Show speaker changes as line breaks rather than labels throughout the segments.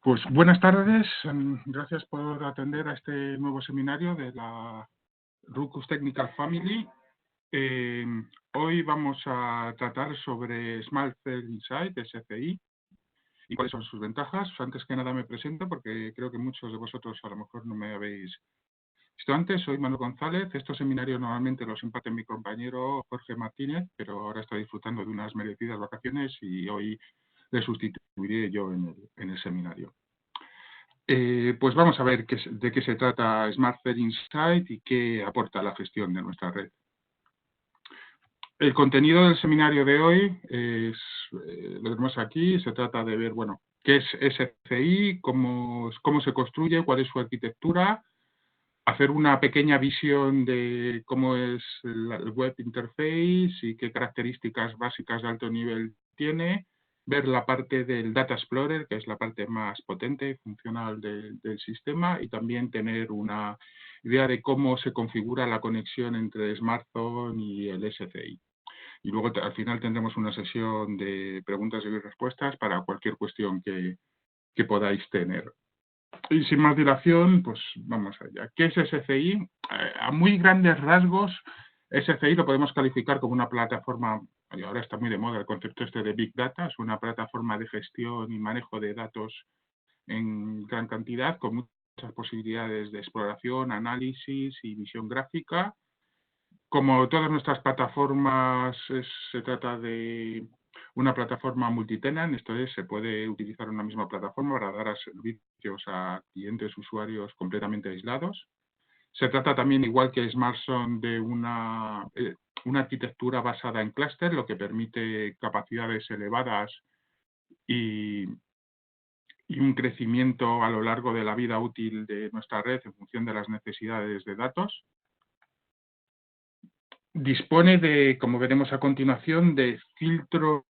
Pues buenas tardes, gracias por atender a este nuevo seminario de la Ruckus Technical Family. Hoy vamos a tratar sobre Smart Cell Insight, SCI, y cuáles son sus ventajas. Antes que nada me presento porque creo que muchos de vosotros a lo mejor no me habéis visto antes. Soy Manuel González. Estos seminarios normalmente los imparte mi compañero Jorge Martínez, pero ahora está disfrutando de unas merecidas vacaciones y hoy le sustituiré yo en el seminario. Pues vamos a ver de qué se trata Smart Cell Insight y qué aporta a la gestión de nuestra red. El contenido del seminario de hoy lo tenemos aquí. Se trata de ver, bueno, qué es SCI, cómo se construye, cuál es su arquitectura, hacer una pequeña visión de cómo es el web interface y qué características básicas de alto nivel tiene, ver la parte del Data Explorer, que es la parte más potente y funcional del sistema, y también tener una idea de cómo se configura la conexión entre Smartphone y el SCI. Y luego al final tendremos una sesión de preguntas y respuestas para cualquier cuestión que podáis tener. Y sin más dilación, pues vamos allá. ¿Qué es SCI? A muy grandes rasgos, SCI lo podemos calificar como una plataforma, y ahora está muy de moda el concepto este de Big Data, es una plataforma de gestión y manejo de datos en gran cantidad, con muchas posibilidades de exploración, análisis y visión gráfica. Como todas nuestras plataformas, se trata de una plataforma multitenant, esto es, se puede utilizar una misma plataforma para dar servicios a clientes, usuarios completamente aislados. Se trata también, igual que Smartphone, de una arquitectura basada en clúster, lo que permite capacidades elevadas y un crecimiento a lo largo de la vida útil de nuestra red en función de las necesidades de datos. Dispone de, como veremos a continuación, de filtros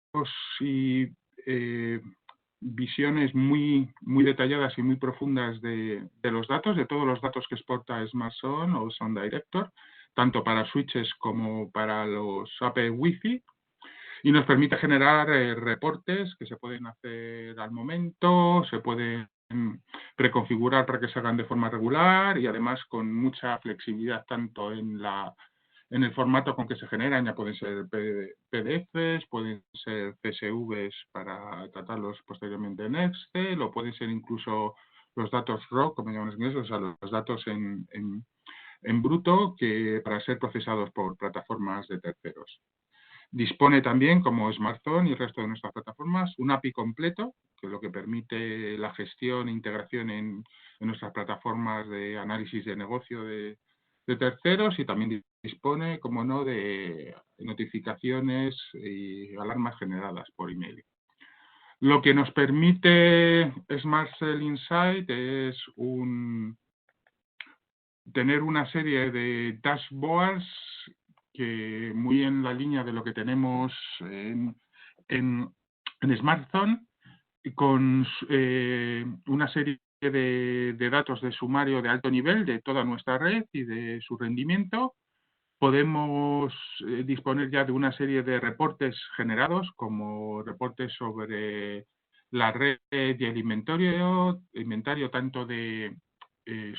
y visiones muy detalladas y muy profundas de los datos, de todos los datos que exporta SmartZone o Sound Director, tanto para switches como para los AP Wi-Fi, y nos permite generar reportes que se pueden hacer al momento, se pueden preconfigurar para que se hagan de forma regular y además con mucha flexibilidad tanto en el formato con que se generan, ya pueden ser PDFs, pueden ser CSVs para tratarlos posteriormente en Excel, o pueden ser incluso los datos raw, como llaman los ingleses, o sea, los datos en bruto para ser procesados por plataformas de terceros. Dispone también, como Smartphone y el resto de nuestras plataformas, un API completo, que es lo que permite la gestión e integración en nuestras plataformas de análisis de negocio de terceros, y también dispone, como no, de notificaciones y alarmas generadas por email. Lo que nos permite Smart Cell Insight es tener una serie de dashboards que muy en la línea de lo que tenemos en Smartphone, con una serie de datos de sumario de alto nivel de toda nuestra red y de su rendimiento. Podemos disponer ya de una serie de reportes generados, como reportes sobre la red y el inventario tanto de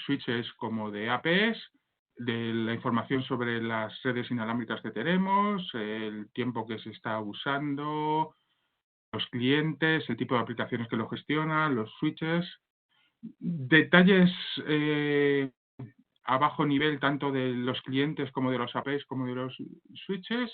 switches como de APs, de la información sobre las redes inalámbricas que tenemos, el tiempo que se está usando, los clientes, el tipo de aplicaciones que lo gestionan, los switches, detalles a bajo nivel tanto de los clientes como de los APs como de los switches,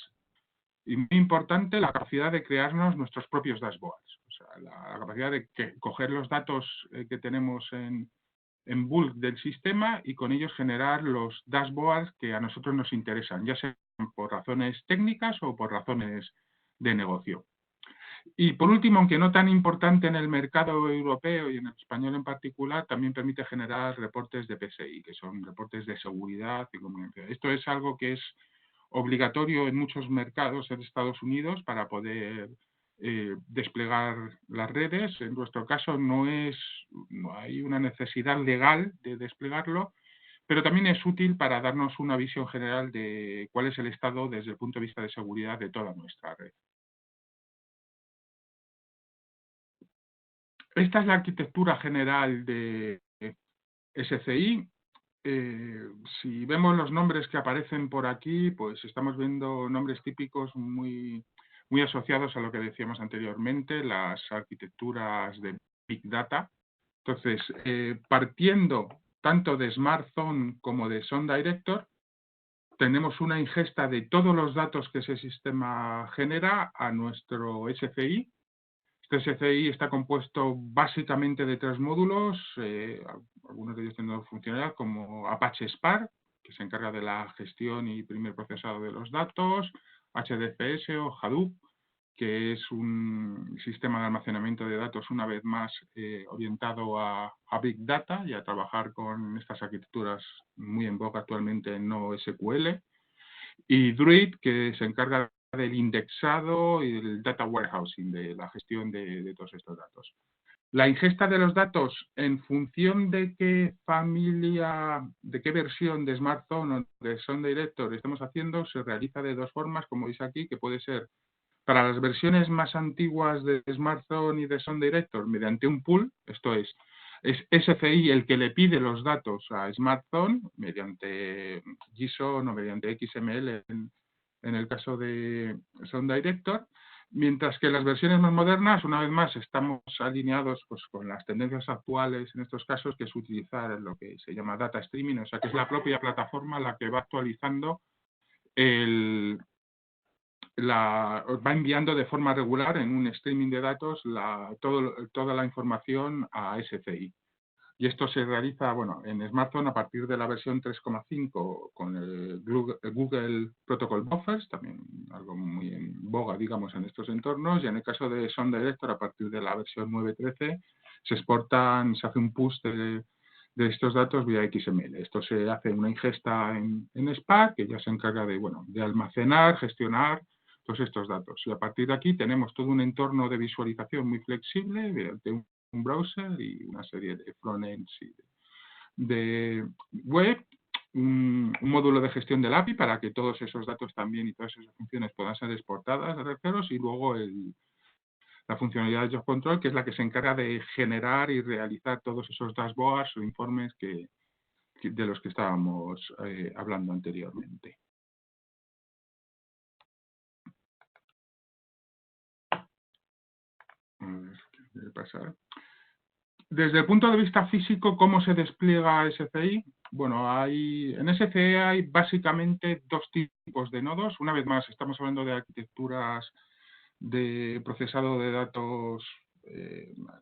y muy importante la capacidad de crearnos nuestros propios dashboards, o sea, la capacidad de coger los datos que tenemos en bulk del sistema y con ellos generar los dashboards que a nosotros nos interesan, ya sean por razones técnicas o por razones de negocio. Y por último, aunque no tan importante en el mercado europeo y en el español en particular, también permite generar reportes de PSI, que son reportes de seguridad y comunicación. Esto es algo que es obligatorio en muchos mercados en Estados Unidos para poder desplegar las redes. En nuestro caso no hay una necesidad legal de desplegarlo, pero también es útil para darnos una visión general de cuál es el estado desde el punto de vista de seguridad de toda nuestra red. Esta es la arquitectura general de SCI. Si vemos los nombres que aparecen por aquí, pues estamos viendo nombres típicos muy asociados a lo que decíamos anteriormente, las arquitecturas de Big Data. Entonces, partiendo tanto de SmartZone como de SoundDirector, tenemos una ingesta de todos los datos que ese sistema genera a nuestro SCI. Este SCI está compuesto básicamente de 3 módulos, algunos de ellos tienen funcionalidad como Apache Spark, que se encarga de la gestión y primer procesado de los datos, HDFS o Hadoop, que es un sistema de almacenamiento de datos, una vez más, orientado a Big Data y a trabajar con estas arquitecturas muy en boga actualmente en NoSQL, y Druid, que se encarga del indexado y del data warehousing, de la gestión de todos estos datos. La ingesta de los datos, en función de qué familia, de qué versión de SmartZone o de SoundDirector estamos haciendo, se realiza de 2 formas, como veis aquí, que puede ser para las versiones más antiguas de SmartZone y de SoundDirector mediante un pool, esto es SCI el que le pide los datos a SmartZone mediante JSON o mediante XML en el caso de SoundDirector, mientras que las versiones más modernas, una vez más, estamos alineados pues, con las tendencias actuales en estos casos, que es utilizar lo que se llama data streaming, o sea que es la propia plataforma la que va actualizando va enviando de forma regular en un streaming de datos toda la información a SCI. Y esto se realiza, bueno, en SmartZone a partir de la versión 3,5 con el Google Protocol Buffers, también algo muy en boga, digamos, en estos entornos. Y en el caso de SoundDirector, a partir de la versión 9.13, se hace un push de estos datos vía XML. Esto se hace una ingesta en Spark, que ya se encarga de, bueno, de almacenar, gestionar todos estos datos. Y a partir de aquí tenemos todo un entorno de visualización muy flexible, de un browser y una serie de frontends de web, un módulo de gestión del API para que todos esos datos también y todas esas funciones puedan ser exportadas a terceros, y luego la funcionalidad de Job Control, que es la que se encarga de generar y realizar todos esos dashboards o informes de los que estábamos hablando anteriormente. A ver, ¿qué quiere pasar? Desde el punto de vista físico, ¿cómo se despliega SCI? Bueno, en SCI hay básicamente 2 tipos de nodos. Una vez más, estamos hablando de arquitecturas de procesado de datos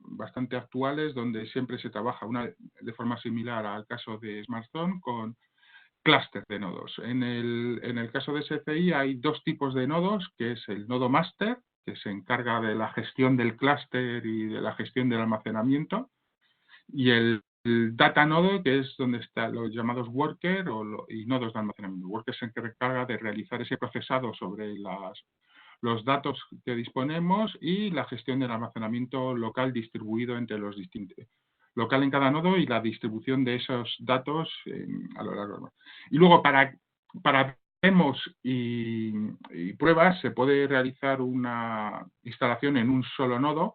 bastante actuales, donde siempre se trabaja de forma similar al caso de SmartZone con clúster de nodos. En el caso de SCI hay 2 tipos de nodos, que es el nodo master, que se encarga de la gestión del clúster y de la gestión del almacenamiento, y el data node, que es donde están los llamados worker y nodos de almacenamiento. Worker se encarga de realizar ese procesado sobre los datos que disponemos y la gestión del almacenamiento local distribuido entre los distintos, local en cada nodo, y la distribución de esos datos a lo largo. Y luego para demos y pruebas se puede realizar una instalación en un solo nodo,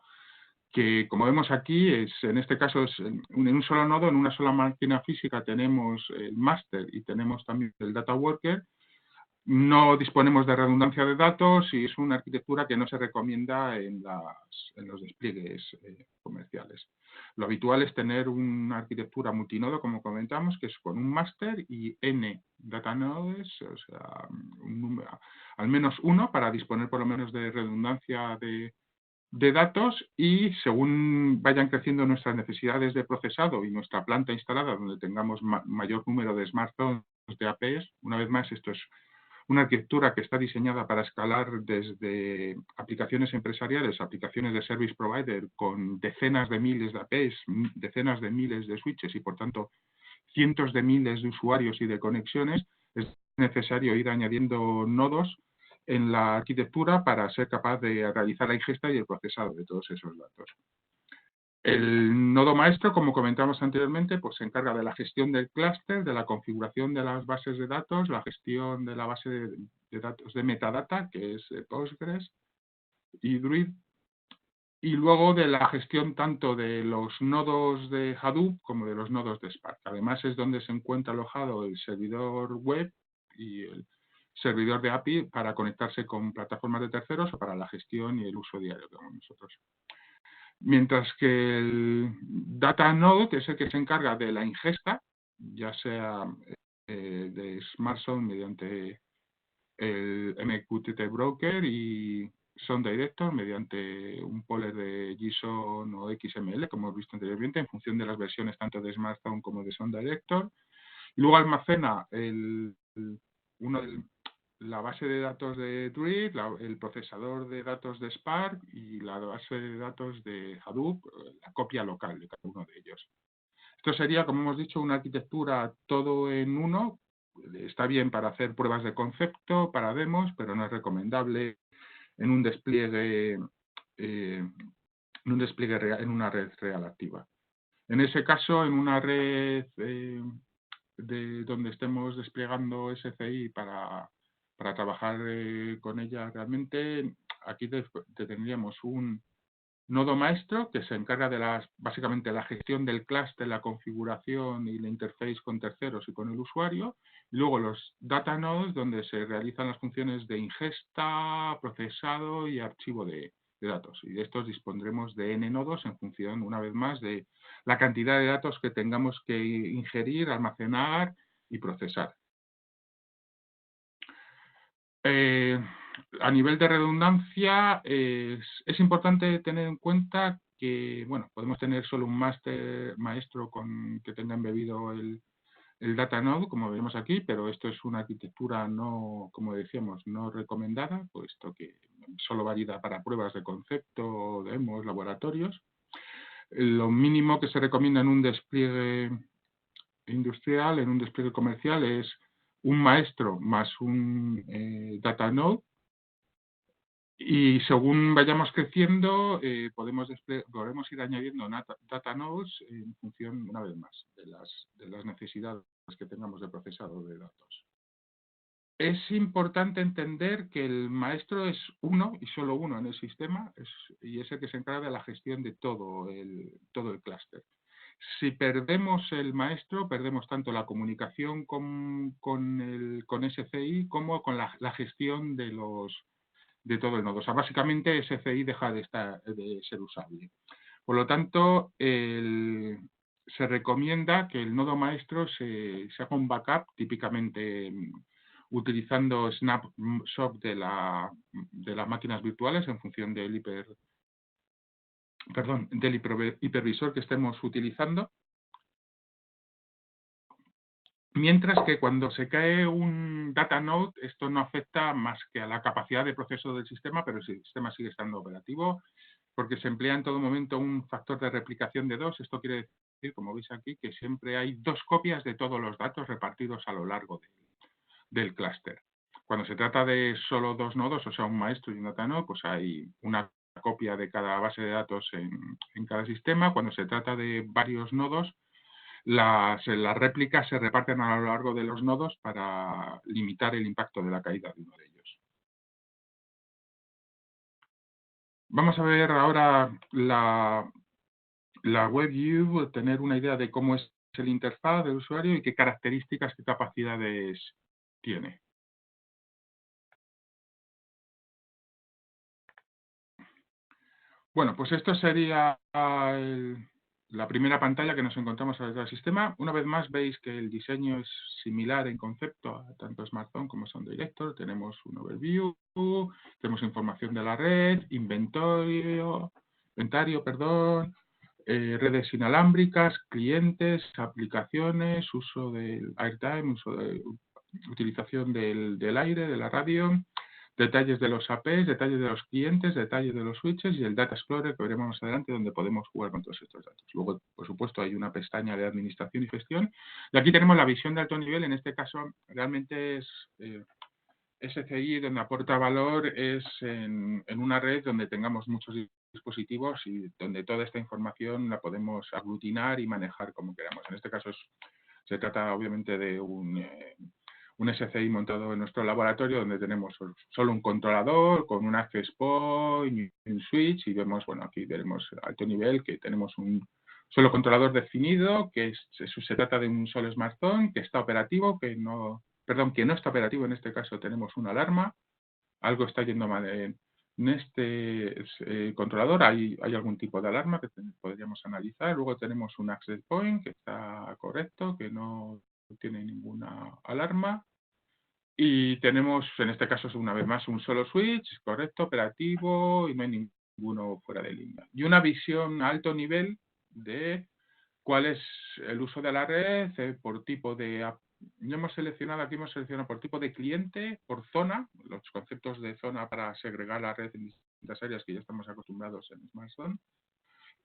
que como vemos aquí, en este caso es en un solo nodo, en una sola máquina física tenemos el master y tenemos también el data worker. No disponemos de redundancia de datos y es una arquitectura que no se recomienda en los despliegues comerciales. Lo habitual es tener una arquitectura multinodo, como comentamos, que es con un master y n data nodes, o sea, al menos uno, para disponer por lo menos de redundancia de datos, y según vayan creciendo nuestras necesidades de procesado y nuestra planta instalada, donde tengamos mayor número de smartphones, de APs, una vez más, esto es una arquitectura que está diseñada para escalar desde aplicaciones empresariales, aplicaciones de service provider con decenas de miles de APs, decenas de miles de switches y, por tanto, cientos de miles de usuarios y de conexiones. Es necesario ir añadiendo nodos en la arquitectura para ser capaz de realizar la ingesta y el procesado de todos esos datos. El nodo maestro, como comentamos anteriormente, pues se encarga de la gestión del clúster, de la configuración de las bases de datos, la gestión de la base de datos de metadata, que es Postgres y Druid, y luego de la gestión tanto de los nodos de Hadoop como de los nodos de Spark. Además es donde se encuentra alojado el servidor web y el servidor de API para conectarse con plataformas de terceros o para la gestión y el uso diario que tenemos nosotros. Mientras que el Data Node es el que se encarga de la ingesta, ya sea de SmartZone mediante el MQTT Broker y SoundDirector mediante un poller de JSON o XML, como hemos visto anteriormente, en función de las versiones tanto de SmartZone como de SoundDirector. Y luego almacena la base de datos de Druid, el procesador de datos de Spark y la base de datos de Hadoop, la copia local de cada uno de ellos. Esto sería, como hemos dicho, una arquitectura todo en uno. Está bien para hacer pruebas de concepto, para demos, pero no es recomendable en un despliegue, en una red real activa. En ese caso, en una red donde estemos desplegando SCI para trabajar con ella realmente, aquí tendríamos un nodo maestro que se encarga de básicamente la gestión del clúster, la configuración y la interface con terceros y con el usuario. Y luego los data nodes donde se realizan las funciones de ingesta, procesado y archivo de datos. Y de estos dispondremos de n nodos en función, una vez más, de la cantidad de datos que tengamos que ingerir, almacenar y procesar. A nivel de redundancia, es importante tener en cuenta que, bueno, podemos tener solo un maestro que tenga embebido el data node, como vemos aquí, pero esto es una arquitectura no, como decíamos, no recomendada, puesto que solo válida para pruebas de concepto, demos, laboratorios. Lo mínimo que se recomienda en un despliegue industrial, en un despliegue comercial, es un maestro más un data node. Y según vayamos creciendo, podemos ir añadiendo data nodes en función, una vez más, de las necesidades que tengamos de procesado de datos. Es importante entender que el maestro es uno y solo uno en el sistema y es el que se encarga de la gestión de todo el clúster. Si perdemos el maestro, perdemos tanto la comunicación con SCI como con la gestión de todo el nodo. O sea, básicamente SCI deja de ser usable. Por lo tanto, se recomienda que el nodo maestro se haga un backup, típicamente utilizando Snapshot de las máquinas virtuales en función del hipervisor que estemos utilizando. Mientras que cuando se cae un data node, esto no afecta más que a la capacidad de proceso del sistema, pero el sistema sigue estando operativo porque se emplea en todo momento un factor de replicación de 2. Esto quiere decir, como veis aquí, que siempre hay 2 copias de todos los datos repartidos a lo largo del clúster. Cuando se trata de solo 2 nodos, o sea, un maestro y un data node, pues hay una copia de cada base de datos en cada sistema. Cuando se trata de varios nodos, las réplicas se reparten a lo largo de los nodos para limitar el impacto de la caída de uno de ellos. Vamos a ver ahora la WebView, tener una idea de cómo es el interfaz del usuario y qué características, qué capacidades tiene. Bueno, pues esto sería la primera pantalla que nos encontramos a través del sistema. Una vez más veis que el diseño es similar en concepto a tanto SmartZone como SoundDirector. Tenemos un overview, tenemos información de la red, inventario, redes inalámbricas, clientes, aplicaciones, uso del airtime, utilización del aire, de la radio, detalles de los APs, detalles de los clientes, detalles de los switches y el Data Explorer que veremos más adelante donde podemos jugar con todos estos datos. Luego, por supuesto, hay una pestaña de administración y gestión. Y aquí tenemos la visión de alto nivel. En este caso, realmente es SCI donde aporta valor es en una red donde tengamos muchos dispositivos y donde toda esta información la podemos aglutinar y manejar como queramos. En este caso se trata obviamente de un un SCI montado en nuestro laboratorio donde tenemos solo un controlador con un access point y un switch y vemos, bueno, aquí veremos alto nivel que tenemos un solo controlador definido, que se trata de un solo smartphone que está operativo, que no está operativo, en este caso tenemos una alarma, algo está yendo mal en este controlador, hay algún tipo de alarma que podríamos analizar, luego tenemos un access point que está correcto, que no tiene ninguna alarma, y tenemos, en este caso, una vez más, un solo switch, correcto, operativo, y no hay ninguno fuera de línea. Y una visión a alto nivel de cuál es el uso de la red por tipo de... No hemos seleccionado, aquí hemos seleccionado por tipo de cliente, por zona, los conceptos de zona para segregar la red en distintas áreas que ya estamos acostumbrados en SmartZone,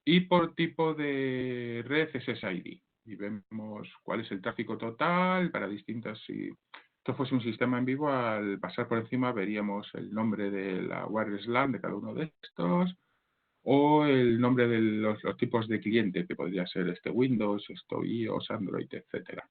y por tipo de red SSID. Y vemos cuál es el tráfico total para distintas... Si esto fuese un sistema en vivo, al pasar por encima veríamos el nombre de la wireless LAN de cada uno de estos, o el nombre de los tipos de cliente, que podría ser Windows, iOS, Android, etcétera.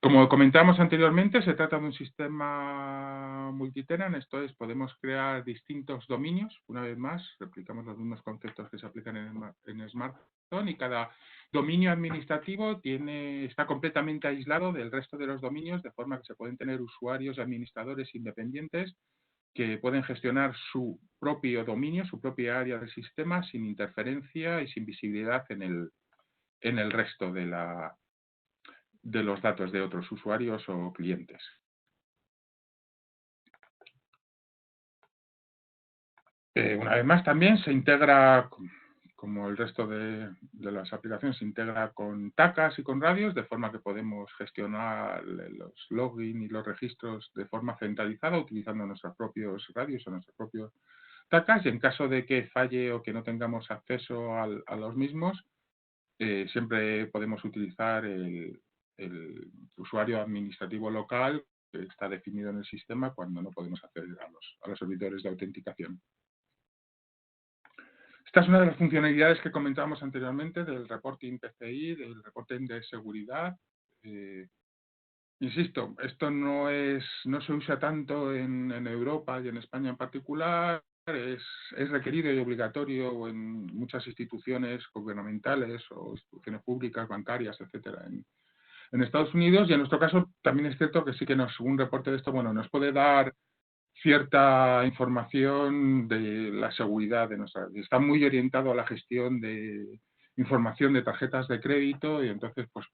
Como comentamos anteriormente, se trata de un sistema multitenant, esto es, podemos crear distintos dominios, una vez más, replicamos los mismos conceptos que se aplican en SmartZone, y cada dominio administrativo está completamente aislado del resto de los dominios, de forma que se pueden tener usuarios y administradores independientes que pueden gestionar su propio dominio, su propia área del sistema, sin interferencia y sin visibilidad en el resto de los datos de otros usuarios o clientes. Una vez más, también se integra, como el resto de las aplicaciones, se integra con TACAs y con radios, de forma que podemos gestionar los login y los registros de forma centralizada, utilizando nuestros propios radios o nuestros propios TACAs, y en caso de que falle o que no tengamos acceso a los mismos, siempre podemos utilizar el usuario administrativo local que está definido en el sistema cuando no podemos acceder a los servidores de autenticación. Esta es una de las funcionalidades que comentábamos anteriormente del reporting PCI, del reporting de seguridad. Insisto, esto no se usa tanto en Europa y en España en particular. Es requerido y obligatorio en muchas instituciones gubernamentales o instituciones públicas, bancarias, etcétera, en Estados Unidos, y en nuestro caso también es cierto que sí que un reporte de esto, bueno, nos puede dar cierta información de la seguridad de nuestra red. Está muy orientado a la gestión de información de tarjetas de crédito, y entonces pues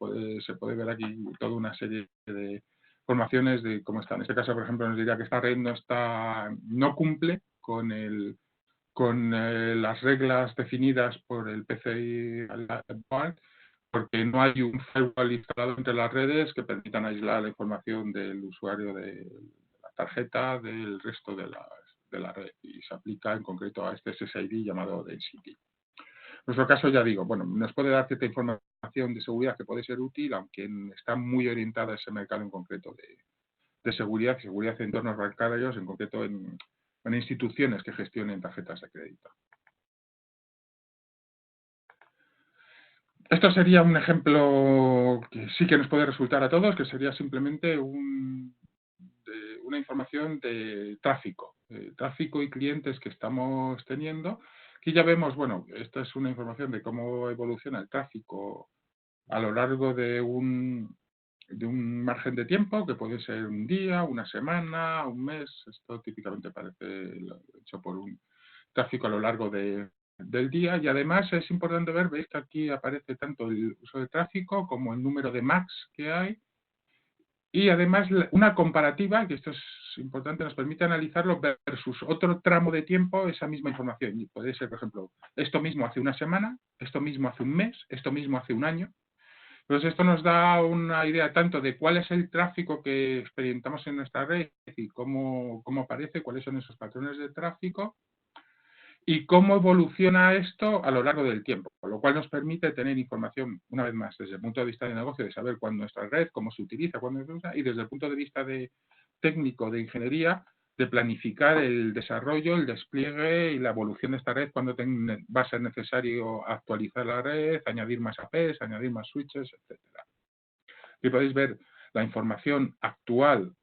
se puede ver aquí toda una serie de informaciones de cómo está. En este caso, por ejemplo, nos diría que esta red no cumple con las reglas definidas por el PCI Board, porque no hay un firewall instalado entre las redes que permitan aislar la información del usuario de la tarjeta del resto de la red, y se aplica en concreto a este SSID llamado Density. En nuestro caso, ya digo, bueno, nos puede dar cierta información de seguridad que puede ser útil, aunque está muy orientada a ese mercado en concreto de seguridad en entornos bancarios, en concreto en instituciones que gestionen tarjetas de crédito. Esto sería un ejemplo que sí que nos puede resultar a todos, que sería simplemente una información de tráfico y clientes que estamos teniendo. Aquí ya vemos, bueno, esta es una información de cómo evoluciona el tráfico a lo largo de un margen de tiempo, que puede ser un día, una semana, un mes. Esto típicamente parece hecho por un tráfico a lo largo del día, y además es importante ver, veis que aquí aparece tanto el uso de tráfico como el número de MACs que hay, y además una comparativa, que esto es importante, nos permite analizarlo versus otro tramo de tiempo esa misma información. Y puede ser, por ejemplo, esto mismo hace una semana, esto mismo hace un mes, esto mismo hace un año. Entonces esto nos da una idea tanto de cuál es el tráfico que experimentamos en nuestra red y cómo aparece, cuáles son esos patrones de tráfico, y cómo evoluciona esto a lo largo del tiempo, lo cual nos permite tener información, una vez más, desde el punto de vista de negocio, de saber cuándo nuestra red, cómo se utiliza, cuándo se usa, y desde el punto de vista técnico, de ingeniería, de planificar el desarrollo, el despliegue y la evolución de esta red, cuando va a ser necesario actualizar la red, añadir más APs, añadir más switches, etc. Y podéis ver La información actual,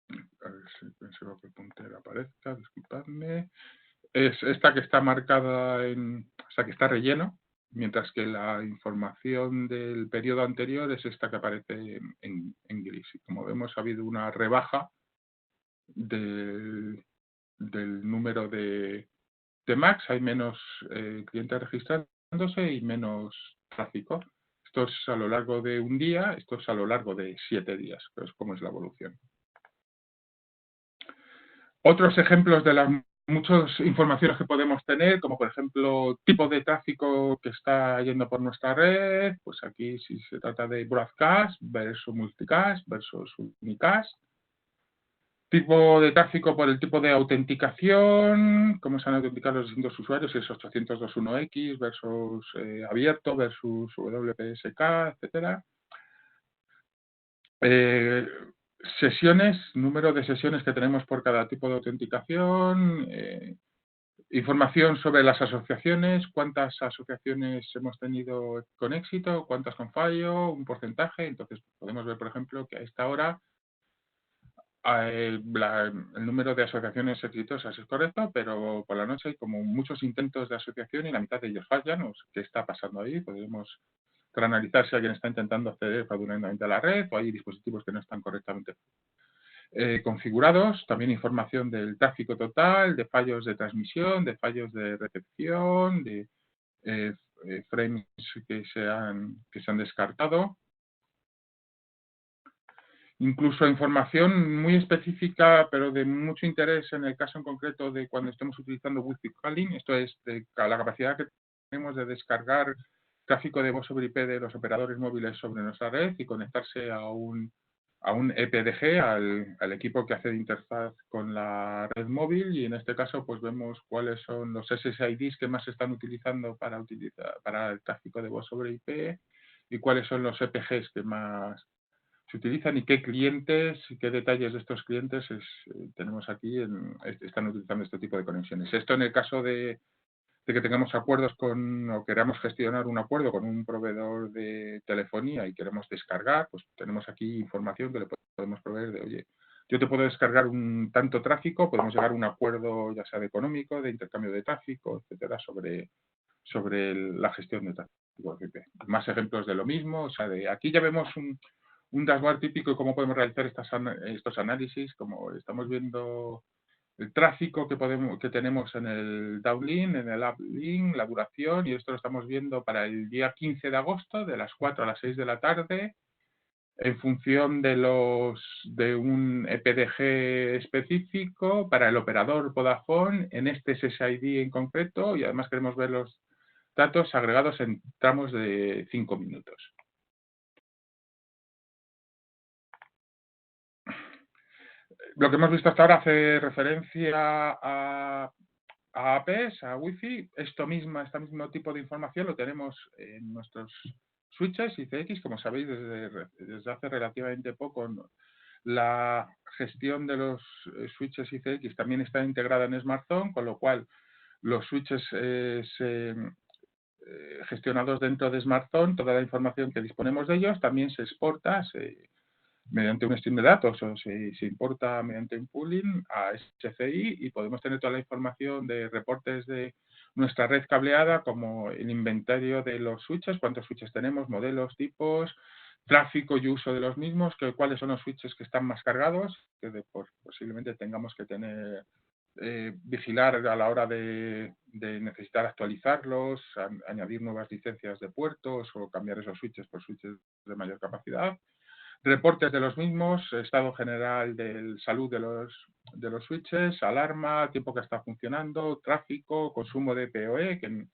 a ver si consigo que el puntero aparezca, disculpadme, es esta que está marcada o sea, que está relleno, mientras que la información del periodo anterior es esta que aparece en gris. Y como vemos, ha habido una rebaja del número de Macs, hay menos clientes registrándose y menos tráfico. Esto es a lo largo de un día, esto es a lo largo de 7 días, pues cómo es la evolución. Otros ejemplos de las muchas informaciones que podemos tener, como por ejemplo tipo de tráfico que está yendo por nuestra red, pues aquí si se trata de broadcast versus multicast versus unicast. Tipo de tráfico por el tipo de autenticación, cómo se han autenticado los distintos usuarios, si es 802.1x versus abierto versus WPSK, etcétera. Sesiones, número de sesiones que tenemos por cada tipo de autenticación, información sobre las asociaciones, cuántas asociaciones hemos tenido con éxito, cuántas con fallo, un porcentaje. Entonces podemos ver, por ejemplo, que a esta hora el número de asociaciones exitosas es correcto, pero por la noche hay como muchos intentos de asociación y la mitad de ellos fallan. ¿Qué está pasando ahí? Podemos analizar si alguien está intentando acceder fraudulentamente a la red o hay dispositivos que no están correctamente configurados. También información del tráfico total, de fallos de transmisión, de fallos de recepción, de frames que se han descartado. Incluso información muy específica, pero de mucho interés en el caso en concreto de cuando estemos utilizando Wi-Fi calling, esto es la capacidad que tenemos de descargar tráfico de voz sobre IP de los operadores móviles sobre nuestra red y conectarse a un EPDG, al equipo que hace de interfaz con la red móvil, y en este caso pues vemos cuáles son los SSIDs que más se están utilizando para el tráfico de voz sobre IP y cuáles son los EPGs que más se utilizan y qué clientes y qué detalles de estos clientes tenemos aquí, están utilizando este tipo de conexiones. Esto en el caso de que tengamos acuerdos o queramos gestionar un acuerdo con un proveedor de telefonía y queremos descargar, pues tenemos aquí información que le podemos proveer de, oye, yo te puedo descargar un tanto tráfico, podemos llegar a un acuerdo ya sea de económico, de intercambio de tráfico, etcétera, sobre la gestión de tráfico. Más ejemplos de lo mismo, o sea, aquí ya vemos un dashboard típico de cómo podemos realizar estos análisis, como estamos viendo el tráfico que tenemos en el downlink, en el uplink, la duración, y esto lo estamos viendo para el día 15 de agosto, de las 4 a las 6 de la tarde, en función de un EPDG específico para el operador Vodafone en este SSID en concreto, y además queremos ver los datos agregados en tramos de 5 minutos. Lo que hemos visto hasta ahora hace referencia a APs, a Wi-Fi. Este mismo tipo de información lo tenemos en nuestros switches ICX. Como sabéis, desde hace relativamente poco, la gestión de los switches ICX también está integrada en SmartZone, con lo cual los switches gestionados dentro de SmartZone, toda la información que disponemos de ellos también se exporta, mediante un stream de datos o se importa mediante un pooling a SCI y podemos tener toda la información de reportes de nuestra red cableada, como el inventario de los switches, cuántos switches tenemos, modelos, tipos, tráfico y uso de los mismos, cuáles son los switches que están más cargados, que posiblemente tengamos que vigilar a la hora de necesitar actualizarlos, añadir nuevas licencias de puertos o cambiar esos switches por switches de mayor capacidad. Reportes de los mismos, estado general de salud de los switches, alarma, tiempo que está funcionando, tráfico, consumo de PoE, que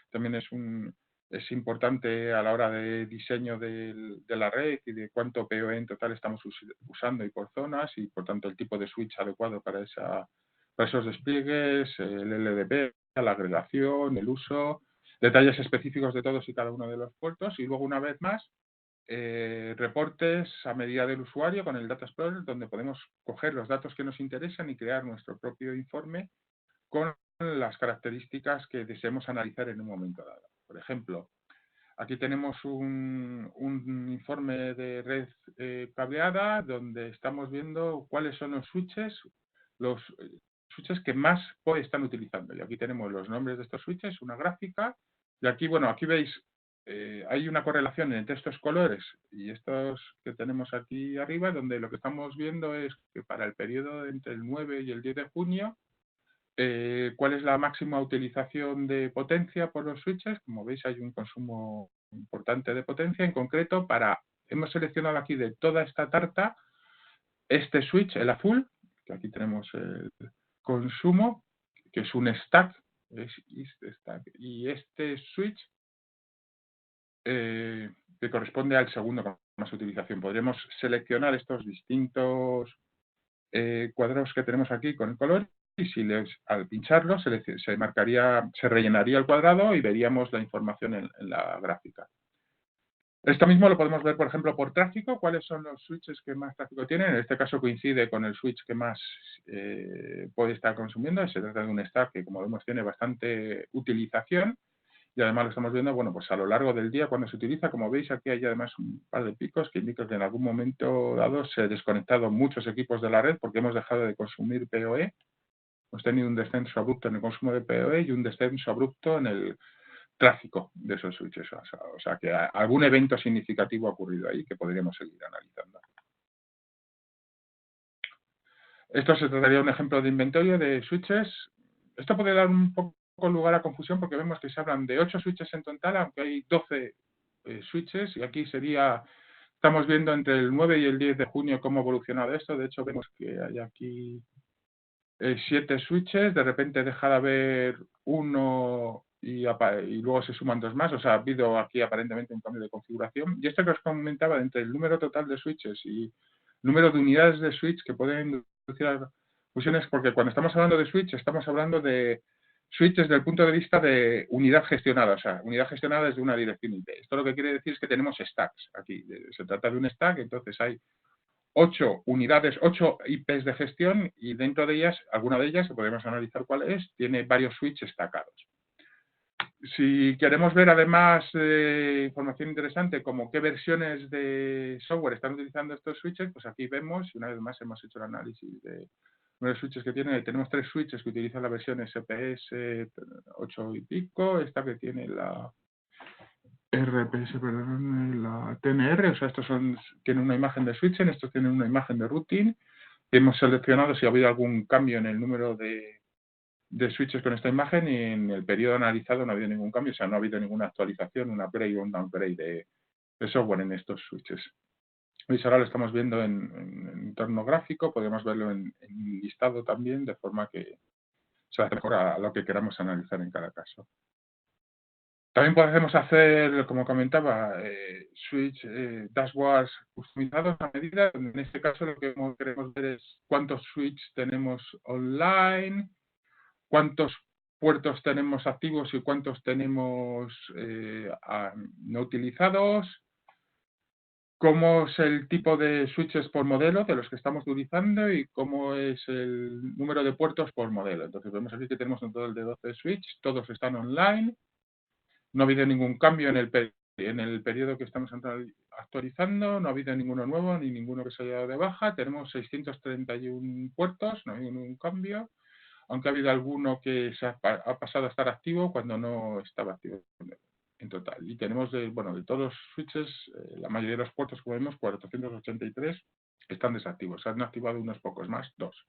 también es importante a la hora de diseño de la red y de cuánto PoE en total estamos usando y por zonas, y por tanto el tipo de switch adecuado para esos despliegues, el LDP, la agregación, el uso, detalles específicos de todos y cada uno de los puertos, y luego una vez más reportes a medida del usuario con el Data Explorer, donde podemos coger los datos que nos interesan y crear nuestro propio informe con las características que deseemos analizar en un momento dado. Por ejemplo, Aquí tenemos un informe de red cableada donde estamos viendo cuáles son los switches que más PoE están utilizando. Y aquí tenemos los nombres de estos switches, una gráfica. Y aquí, bueno, aquí veis, hay una correlación entre estos colores y estos que tenemos aquí arriba, donde lo que estamos viendo es que para el periodo entre el 9 y el 10 de junio, ¿cuál es la máxima utilización de potencia por los switches? Como veis, hay un consumo importante de potencia. En concreto, hemos seleccionado aquí de toda esta tarta este switch, el azul, que aquí tenemos el consumo, que es un stack, y este switch que corresponde al segundo con más utilización. Podríamos seleccionar estos distintos cuadrados que tenemos aquí con el color y al pincharlo se rellenaría el cuadrado y veríamos la información en la gráfica. Esto mismo lo podemos ver, por ejemplo, por tráfico, cuáles son los switches que más tráfico tienen. En este caso coincide con el switch que más puede estar consumiendo. Se trata de un stack que, como vemos, tiene bastante utilización. Y además lo estamos viendo, bueno, pues a lo largo del día cuando se utiliza. Como veis, aquí hay además un par de picos que indican que en algún momento dado se han desconectado muchos equipos de la red porque hemos dejado de consumir PoE. Hemos tenido un descenso abrupto en el consumo de PoE y un descenso abrupto en el tráfico de esos switches. O sea que algún evento significativo ha ocurrido ahí que podríamos seguir analizando. Esto se trataría de un ejemplo de inventario de switches. Esto puede dar un poco lugar a confusión porque vemos que se hablan de 8 switches en total, aunque hay 12 switches, y aquí estamos viendo entre el 9 y el 10 de junio cómo ha evolucionado esto. De hecho, vemos que hay aquí 7 switches, de repente deja de haber uno y luego se suman 2 más. O sea, ha habido aquí aparentemente un cambio de configuración. Y esto que os comentaba, entre el número total de switches y el número de unidades de switch que pueden inducir a fusiones, porque cuando estamos hablando de switch, estamos hablando de switch desde el punto de vista de unidad gestionada, o sea, unidad gestionada desde una dirección IP. Esto lo que quiere decir es que tenemos stacks aquí. Se trata de un stack, entonces hay 8 unidades, 8 IPs de gestión y dentro de ellas, alguna de ellas, que podemos analizar cuál es, tiene varios switches destacados. Si queremos ver además información interesante como qué versiones de software están utilizando estos switches, pues aquí vemos, y una vez más hemos hecho el análisis de los switches que tiene. Tenemos 3 switches que utilizan la versión SPS 8 y pico, esta que tiene la RPS, perdón, la TNR, o sea, tienen una imagen de switching, estos tienen una imagen de routing. Hemos seleccionado si ha habido algún cambio en el número de switches con esta imagen y en el periodo analizado no ha habido ningún cambio, o sea, no ha habido ninguna actualización, un upgrade o un downgrade de software en estos switches. ¿Veis? Ahora lo estamos viendo en entorno gráfico, podemos verlo en listado también, de forma que se hace mejor a lo que queramos analizar en cada caso. También podemos hacer, como comentaba, switch dashboards customizados a medida. En este caso lo que queremos ver es cuántos switches tenemos online, cuántos puertos tenemos activos y cuántos tenemos no utilizados, cómo es el tipo de switches por modelo de los que estamos utilizando y cómo es el número de puertos por modelo. Entonces vemos aquí que tenemos un total de 12 switches, todos están online. No ha habido ningún cambio en el periodo que estamos actualizando, no ha habido ninguno nuevo ni ninguno que se haya dado de baja. Tenemos 631 puertos, no ha habido ningún cambio, aunque ha habido alguno que ha pasado a estar activo cuando no estaba activo en total. Y tenemos, de todos los switches, la mayoría de los puertos, como vemos, 483 están desactivos. Se han activado unos pocos más, 2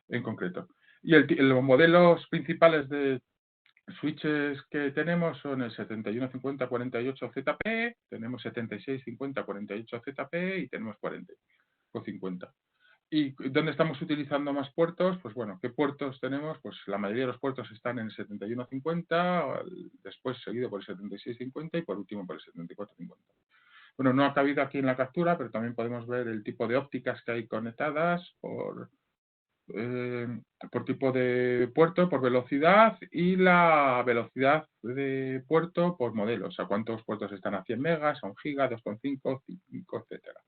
en concreto. Y los modelos principales de switches que tenemos son el 7150-48ZP, tenemos 7650-48ZP y tenemos 40 o 50. ¿Y dónde estamos utilizando más puertos? Pues bueno, ¿qué puertos tenemos? Pues la mayoría de los puertos están en el 7150, después seguido por el 7650 y por último por el 7450. Bueno, no ha cabido aquí en la captura, pero también podemos ver el tipo de ópticas que hay conectadas por tipo de puerto, por velocidad y la velocidad de puerto por modelo. O sea, cuántos puertos están a 100 megas, a 1 giga, 2,5, 5, etcétera.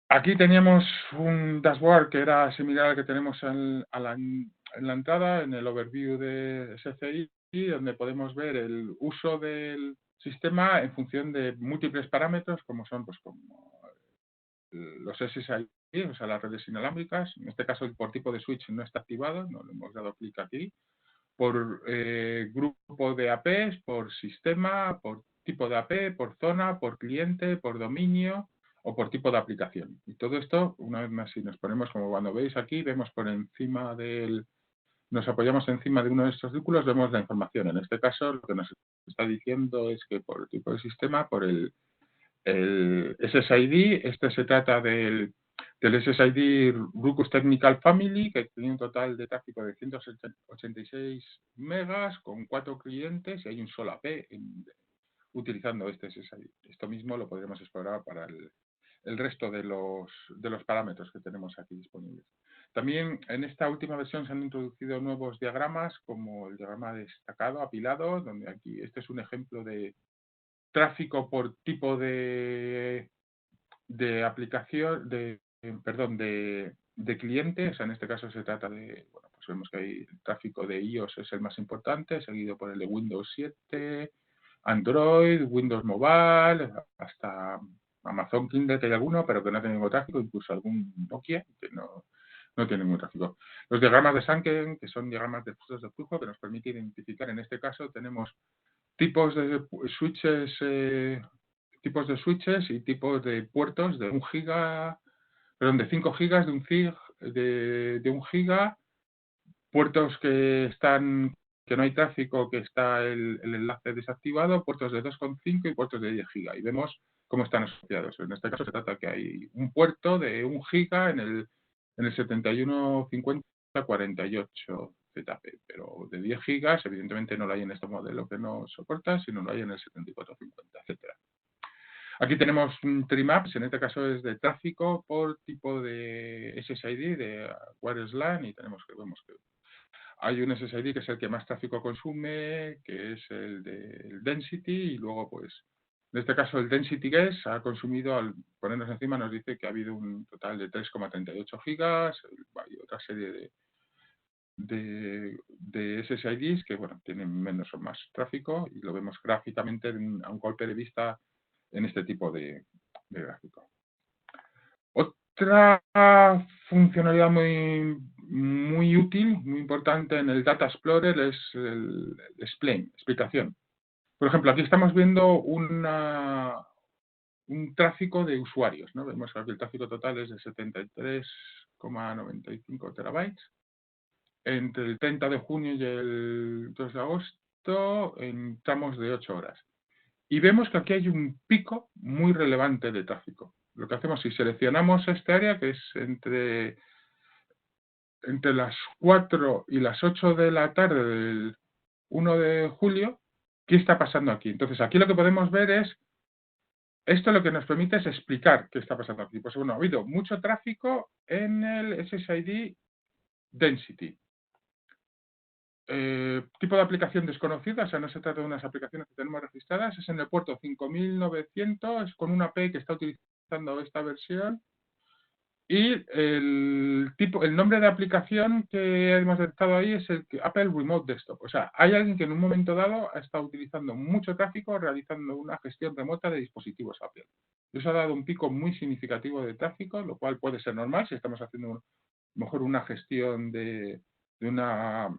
Aquí teníamos un dashboard que era similar al que tenemos la entrada, en el overview de SCI, donde podemos ver el uso del sistema en función de múltiples parámetros, como son pues, como los SSID, o sea, las redes inalámbricas. En este caso, por tipo de switch no está activado, no le hemos dado clic aquí. Por grupo de APs, por sistema, por tipo de AP, por zona, por cliente, por dominio o por tipo de aplicación. Y todo esto, una vez más, si nos ponemos, como cuando veis aquí, vemos por encima nos apoyamos encima de uno de estos círculos, vemos la información. En este caso, lo que nos está diciendo es que por el tipo de sistema, por el SSID, este se trata del SSID Ruckus Technical Family, que tiene un total de tráfico de 186 megas con 4 clientes y hay un solo AP utilizando este SSID. Esto mismo lo podremos explorar para el resto de los parámetros que tenemos aquí disponibles. También en esta última versión se han introducido nuevos diagramas, como el diagrama destacado, apilado, donde aquí este es un ejemplo de tráfico por tipo de aplicación, perdón, de cliente. O sea, en este caso se trata de, bueno, pues vemos que hay el tráfico de iOS es el más importante, seguido por el de Windows 7, Android, Windows Mobile, hasta Amazon Kindle, que hay alguno, pero que no tiene ningún tráfico, incluso algún Nokia, que no tiene ningún tráfico. Los diagramas de Sanken, que son diagramas de flujos de flujo, que nos permite identificar, en este caso tenemos tipos de switches, y tipos de puertos de 1 giga, perdón, de 5 gigas, de un CIG, de 1 giga, puertos que no hay tráfico, que está el enlace desactivado, puertos de 2,5 y puertos de 10 giga. Y vemos cómo están asociados. En este caso se trata que hay un puerto de 1 giga en el 715048 ZP, pero de 10 gigas, evidentemente no lo hay en este modelo que no soporta, sino lo hay en el 7450, etcétera. Aquí tenemos un tree maps, en este caso es de tráfico por tipo de SSID, de Wireless LAN, y vemos que hay un SSID que es el que más tráfico consume, que es el del Density, y luego, pues, en este caso el Density Guess ha consumido, al ponernos encima, nos dice que ha habido un total de 3,38 gigas, hay otra serie de SSIDs que, bueno, tienen menos o más tráfico, y lo vemos gráficamente a un golpe de vista en este tipo de gráfico. Otra funcionalidad muy útil, muy importante en el Data Explorer es el explicación. Por ejemplo, aquí estamos viendo un tráfico de usuarios, ¿no? Vemos que aquí el tráfico total es de 73,95 terabytes. Entre el 30 de junio y el 2 de agosto, en tramos de 8 horas. Y vemos que aquí hay un pico muy relevante de tráfico. Lo que hacemos, si seleccionamos este área, que es entre las 4 y las 8 de la tarde del 1 de julio, ¿qué está pasando aquí? Entonces, aquí lo que podemos ver es, esto lo que nos permite es explicar qué está pasando aquí. Pues bueno, ha habido mucho tráfico en el SSID Density. Tipo de aplicación desconocida, o sea, no se trata de unas aplicaciones que tenemos registradas, es en el puerto 5900, con una API que está utilizando esta versión, y el nombre de aplicación que hemos detectado ahí es el Apple Remote Desktop. O sea, hay alguien que en un momento dado ha estado utilizando mucho tráfico realizando una gestión remota de dispositivos Apple. Eso ha dado un pico muy significativo de tráfico, lo cual puede ser normal si estamos haciendo mejor una gestión de una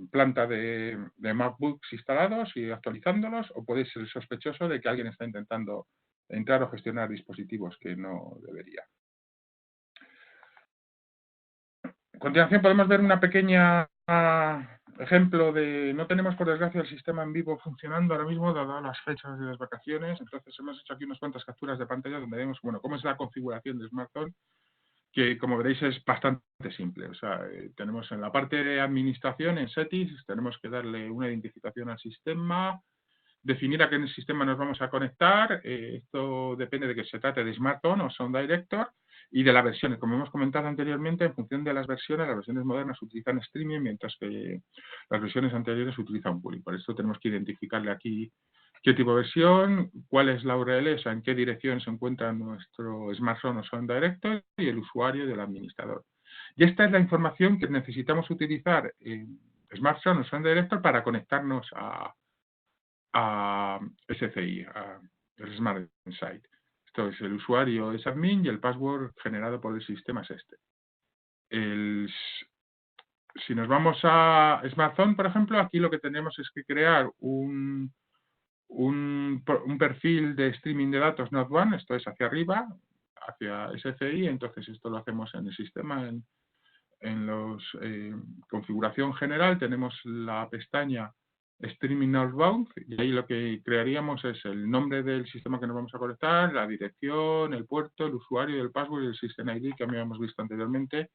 planta de MacBooks instalados y actualizándolos, o puede ser sospechoso de que alguien está intentando entrar o gestionar dispositivos que no debería. A continuación podemos ver una pequeña ejemplo de, no tenemos por desgracia el sistema en vivo funcionando ahora mismo, dadas las fechas de las vacaciones, entonces hemos hecho aquí unas cuantas capturas de pantalla donde vemos, bueno, cómo es la configuración de smartphone, que como veréis es bastante simple. O sea, tenemos en la parte de administración, en settings, tenemos que darle una identificación al sistema, definir a qué sistema nos vamos a conectar. Esto depende de que se trate de smartphone o Sound Director, y de las versiones. Como hemos comentado anteriormente, en función de las versiones modernas utilizan streaming, mientras que las versiones anteriores utilizan pooling. Por eso tenemos que identificarle aquí qué tipo de versión, cuál es la URL, o sea, en qué dirección se encuentra nuestro smartphone o Sound Director, y el usuario del administrador. Y esta es la información que necesitamos utilizar en SmartZone o Sound Director para conectarnos a SCI, a el Smart Insight. Esto es, el usuario es admin y el password generado por el sistema es este. Si nos vamos a SmartZone, por ejemplo, aquí lo que tenemos es que crear un perfil de streaming de datos Node One, esto es hacia arriba, hacia SCI, entonces esto lo hacemos en el sistema, en los configuración general, tenemos la pestaña Streaming Outbound, y ahí lo que crearíamos es el nombre del sistema que nos vamos a conectar, la dirección, el puerto, el usuario, el password y el System ID que habíamos visto anteriormente.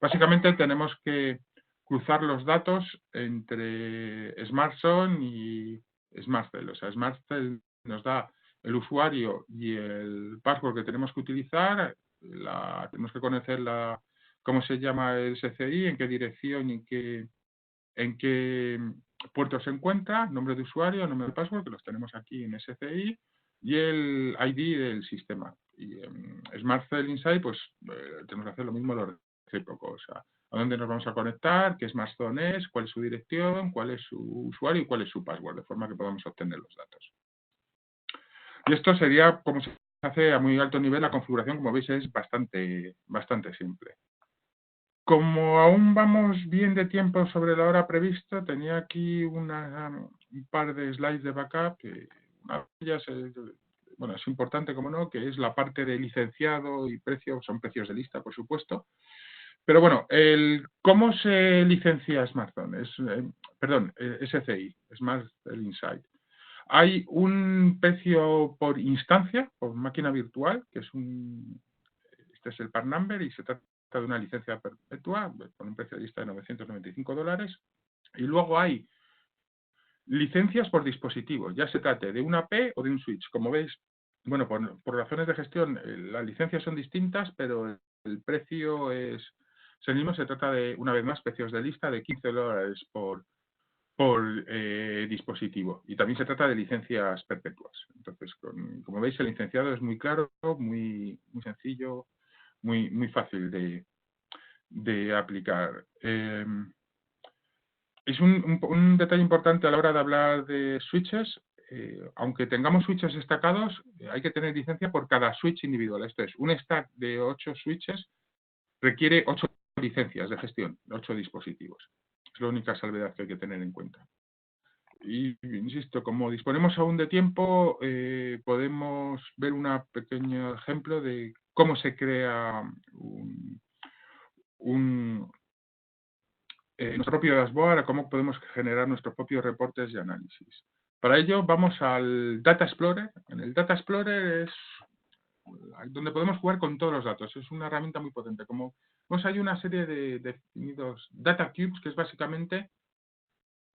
Básicamente tenemos que cruzar los datos entre SmartZone y SmartCell. O sea, SmartCell nos da el usuario y el password que tenemos que utilizar, tenemos que conocer cómo se llama el SCI, en qué dirección y en qué puerto se encuentra, nombre de usuario, nombre de password, que los tenemos aquí en SCI, y el ID del sistema. Y en SmartCell Insight, pues tenemos que hacer lo mismo lo recíproco, o sea, a dónde nos vamos a conectar, qué SmartZone es, cuál es su dirección, cuál es su usuario y cuál es su password, de forma que podamos obtener los datos. Y esto sería como se hace a muy alto nivel. La configuración, como veis, es bastante simple. Como aún vamos bien de tiempo sobre la hora prevista, tenía aquí un par de slides de backup. Una de ellas es importante, como no, que es la parte de licenciado y precio, son precios de lista, por supuesto. Pero bueno, ¿cómo se licencia SmartZone? SCI, Smart Insight. Hay un precio por instancia, por máquina virtual, que es este es el part number y se trata de una licencia perpetua con un precio de lista de $995. Y luego hay licencias por dispositivo, ya se trate de una AP o de un switch. Como veis, bueno, por razones de gestión, las licencias son distintas, pero el precio es el mismo. Se trata de, una vez más, precios de lista de $15 por dispositivo. Y también se trata de licencias perpetuas. Entonces, como veis, el licenciado es muy claro, muy sencillo, muy fácil de aplicar. Es un detalle importante a la hora de hablar de switches. Aunque tengamos switches destacados, hay que tener licencia por cada switch individual. Esto es, un stack de 8 switches requiere 8 licencias de gestión, 8 dispositivos. Es la única salvedad que hay que tener en cuenta. Y insisto, como disponemos aún de tiempo, podemos ver un pequeño ejemplo de cómo se crea nuestro propio dashboard, cómo podemos generar nuestros propios reportes y análisis. Para ello vamos al Data Explorer. En el Data Explorer es donde podemos jugar con todos los datos. Es una herramienta muy potente. Como vemos, hay una serie de definidos Data Cubes, que es básicamente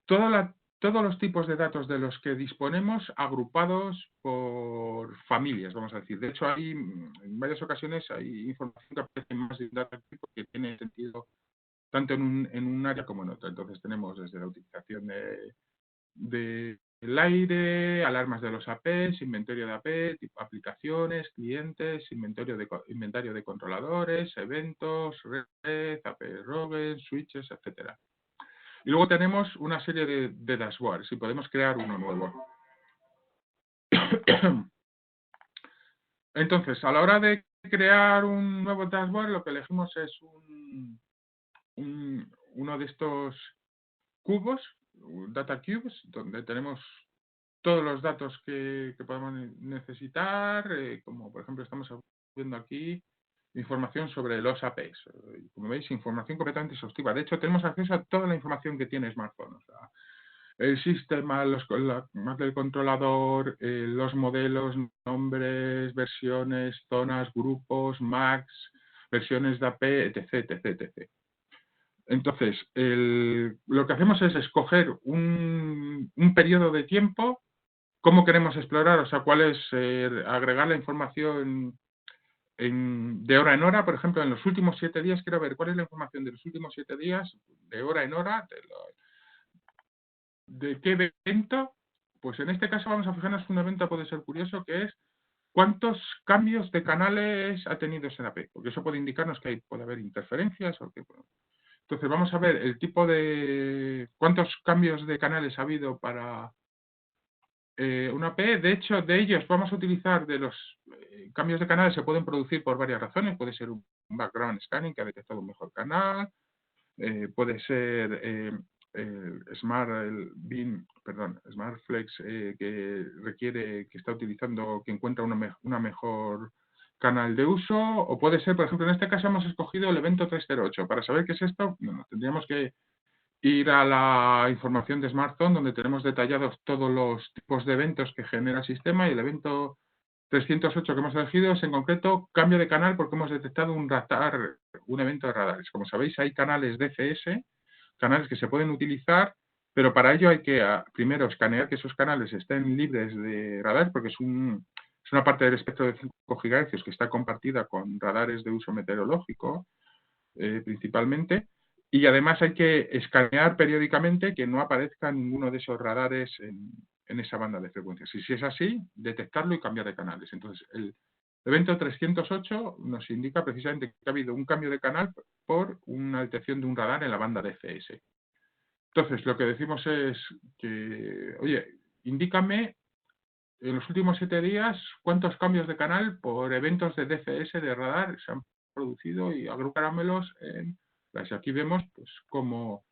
todos los tipos de datos de los que disponemos agrupados por familias, vamos a decir. De hecho, en varias ocasiones hay información que aparece más de un data tipo que tiene sentido tanto en un área como en otra. Entonces tenemos desde la utilización del aire, alarmas de los APs, inventario de AP, tipo aplicaciones, clientes, inventario de controladores, eventos, red, AP rogues, switches, etcétera. Y luego tenemos una serie de dashboards y podemos crear uno nuevo. Entonces, a la hora de crear un nuevo dashboard, lo que elegimos es uno de estos cubos, data cubes, donde tenemos todos los datos que podemos necesitar, como por ejemplo estamos viendo aquí, información sobre los APs. Como veis, información completamente exhaustiva. De hecho, tenemos acceso a toda la información que tiene Smartphone. O sea, el sistema, la map del controlador, los modelos, nombres, versiones, zonas, grupos, Macs, versiones de AP, etc, etc, etc. Entonces, lo que hacemos es escoger un periodo de tiempo, cómo queremos explorar, o sea, cuál es agregar la información de hora en hora. Por ejemplo, en los últimos 7 días quiero ver cuál es la información de los últimos 7 días, de hora en hora, ¿de qué evento? Pues en este caso vamos a fijarnos que un evento puede ser curioso, que es ¿cuántos cambios de canales ha tenido ese AP? Porque eso puede indicarnos que puede haber interferencias. Entonces, vamos a ver el tipo de... ¿Cuántos cambios de canales ha habido para una AP? De hecho, de ellos vamos a utilizar de los cambios de canales se pueden producir por varias razones. Puede ser un background scanning que ha detectado un mejor canal. Puede ser Smart Flex que requiere, que está utilizando, que encuentra una mejor canal de uso, o puede ser, por ejemplo, en este caso hemos escogido el evento 308. Para saber qué es esto, bueno, tendríamos que ir a la información de SmartZone, donde tenemos detallados todos los tipos de eventos que genera el sistema, y el evento 308 que hemos elegido es en concreto cambio de canal porque hemos detectado un evento de radares. Como sabéis, hay canales DCS, canales que se pueden utilizar, pero para ello hay que primero escanear que esos canales estén libres de radares, porque es una parte del espectro de 5 GHz que está compartida con radares de uso meteorológico, principalmente, y además hay que escanear periódicamente que no aparezca ninguno de esos radares en esa banda de frecuencias. Y si es así, detectarlo y cambiar de canales. Entonces, el evento 308 nos indica precisamente que ha habido un cambio de canal por una detección de un radar en la banda DCS. Entonces, lo que decimos es que, oye, indícame en los últimos 7 días cuántos cambios de canal por eventos de DCS de radar se han producido y agrupármelos en... Aquí vemos pues como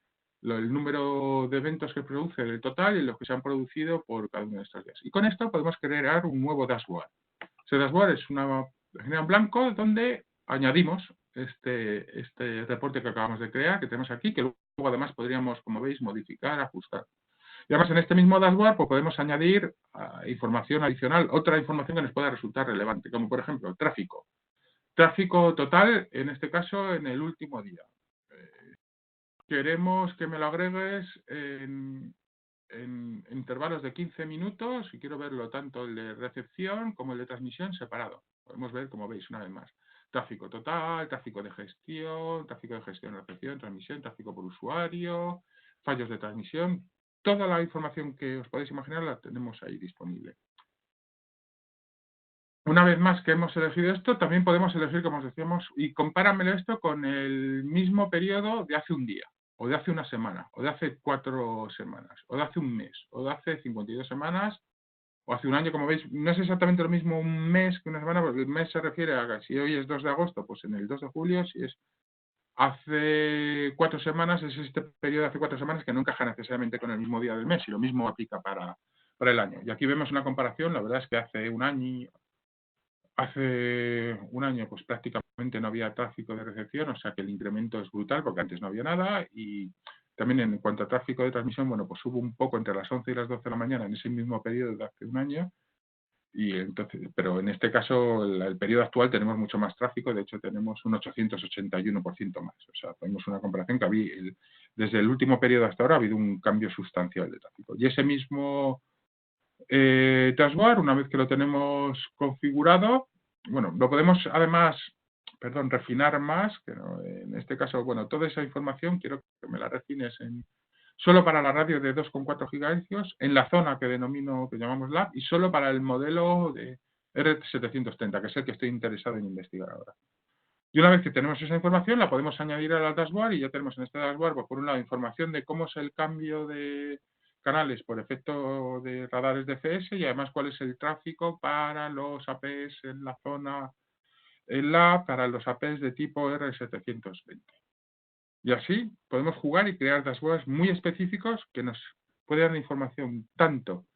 el número de eventos que produce el total y los que se han producido por cada uno de estos días. Y con esto podemos crear un nuevo dashboard. Ese dashboard es una página en blanco donde añadimos este reporte que acabamos de crear, que tenemos aquí, que luego además podríamos, como veis, modificar, ajustar. Y además en este mismo dashboard pues, podemos añadir información adicional, otra información que nos pueda resultar relevante, como por ejemplo tráfico. Tráfico total, en este caso, en el último día. Queremos que me lo agregues en intervalos de 15 minutos y quiero verlo tanto el de recepción como el de transmisión separado. Podemos ver, como veis, una vez más, tráfico total, tráfico de gestión, recepción, transmisión, tráfico por usuario, fallos de transmisión. Toda la información que os podéis imaginar la tenemos ahí disponible. Una vez más que hemos elegido esto, también podemos elegir, como os decíamos, y compáramelo esto con el mismo periodo de hace un día, o de hace una semana, o de hace 4 semanas, o de hace un mes, o de hace 52 semanas, o hace un año. Como veis, no es exactamente lo mismo un mes que una semana, porque el mes se refiere a si hoy es 2 de agosto, pues en el 2 de julio, si es hace 4 semanas, es este periodo de hace 4 semanas que no encaja necesariamente con el mismo día del mes, y lo mismo aplica para el año. Y aquí vemos una comparación, la verdad es que hace un año pues prácticamente no había tráfico de recepción, o sea que el incremento es brutal porque antes no había nada. Y también en cuanto a tráfico de transmisión, bueno, pues hubo un poco entre las 11 y las 12 de la mañana en ese mismo periodo de hace un año. Y entonces, pero en este caso, el periodo actual tenemos mucho más tráfico, de hecho tenemos un 881% más. O sea, tenemos una comparación que desde el último periodo hasta ahora ha habido un cambio sustancial de tráfico. Y ese mismo dashboard, una vez que lo tenemos configurado, bueno, lo podemos además, refinar más, que no, en este caso, bueno, toda esa información quiero que me la refines solo para la radio de 2,4 GHz, en la zona que llamamos lab, y solo para el modelo de R730, que es el que estoy interesado en investigar ahora. Y una vez que tenemos esa información, la podemos añadir al dashboard y ya tenemos en este dashboard, pues, por un lado, información de cómo es el cambio de canales por efecto de radares DCS y además cuál es el tráfico para los APs en la zona, para los APs de tipo R720. Y así podemos jugar y crear dashboards muy específicos que nos pueden dar información tanto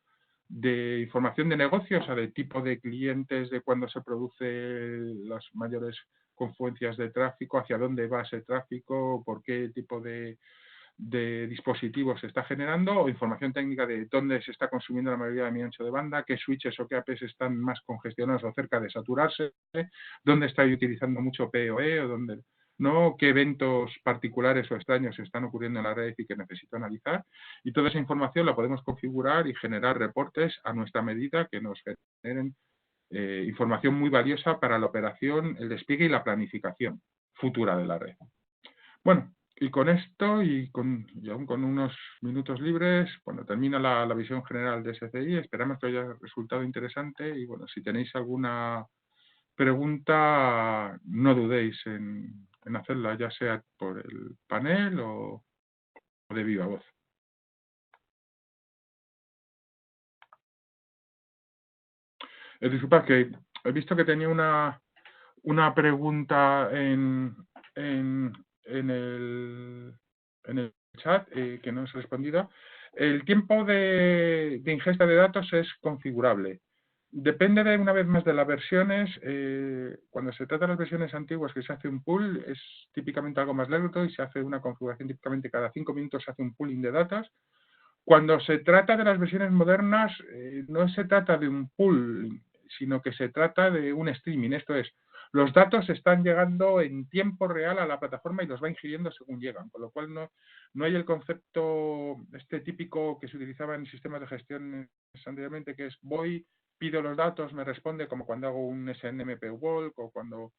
de información de negocio, o sea, de tipo de clientes, de cuándo se producen las mayores confluencias de tráfico, hacia dónde va ese tráfico, por qué tipo de dispositivos se está generando, o información técnica de dónde se está consumiendo la mayoría de mi ancho de banda, qué switches o qué APs están más congestionados o cerca de saturarse, dónde está utilizando mucho PoE o dónde no, qué eventos particulares o extraños están ocurriendo en la red y que necesito analizar. Y toda esa información la podemos configurar y generar reportes a nuestra medida que nos generen información muy valiosa para la operación, el despliegue y la planificación futura de la red. Bueno, Y con esto, y aún con unos minutos libres, cuando termina la visión general de SCI, esperamos que haya resultado interesante y bueno, si tenéis alguna pregunta, no dudéis en hacerla, ya sea por el panel o de viva voz. Disculpad que he visto que tenía una pregunta en, en el, en el chat que no es respondida. El tiempo de ingesta de datos es configurable. Depende de una vez más de las versiones. Cuando se trata de las versiones antiguas que se hace un pool, es típicamente algo más lento y se hace una configuración típicamente cada 5 minutos se hace un pooling de datos. Cuando se trata de las versiones modernas, no se trata de un pool, sino que se trata de un streaming. Esto es, los datos están llegando en tiempo real a la plataforma y los va ingiriendo según llegan, con lo cual no hay el concepto este típico que se utilizaba en sistemas de gestión anteriormente, que es voy, pido los datos, me responde, como cuando hago un SNMP walk o cuando